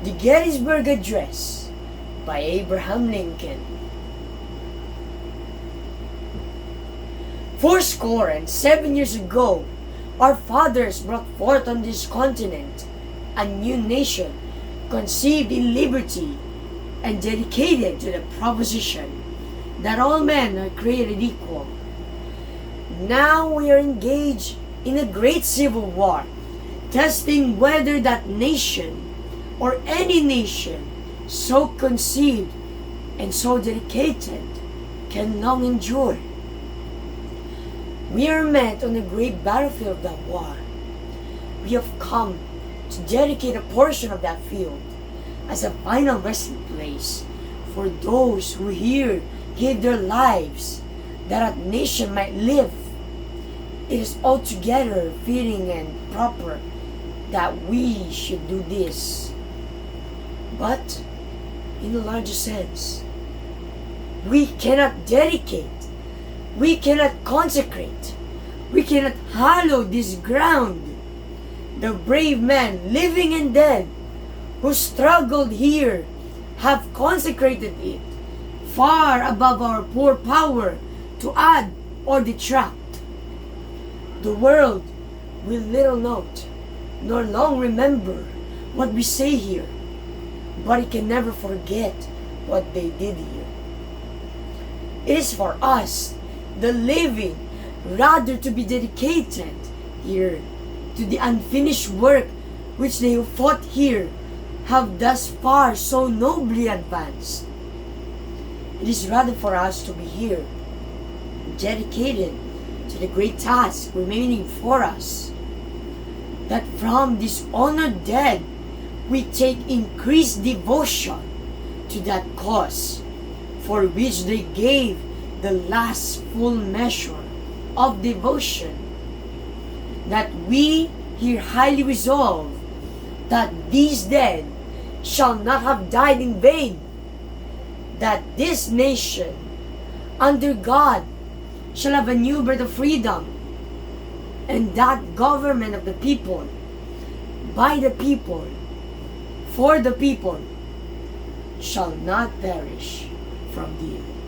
The Gettysburg Address by Abraham Lincoln. 7 years ago, our fathers brought forth on this continent a new nation conceived in liberty and dedicated to the proposition that all men are created equal. Now we are engaged in a great civil war, testing whether that nation or any nation so conceived and so dedicated can long endure. We are met on the great battlefield of that war. We have come to dedicate a portion of that field as a final resting place for those who here gave their lives that a nation might live. It is altogether fitting and proper that we should do this. But in a larger sense, we cannot dedicate, we cannot consecrate, we cannot hallow this ground. The brave men, living and dead, who struggled here, have consecrated it far above our poor power to add or detract. The world will little note nor long remember what we say here, but it can never forget what they did here. It is for us, the living, rather to be dedicated here to the unfinished work which they who fought here have thus far so nobly advanced. It is rather for us to be here, dedicated to the great task remaining for us, that from this honored dead we take increased devotion to that cause for which they gave the last full measure of devotion, that we here highly resolve that these dead shall not have died in vain, that this nation under God shall have a new birth of freedom, and that government of the people, by the people, for the people, shall not perish from the earth.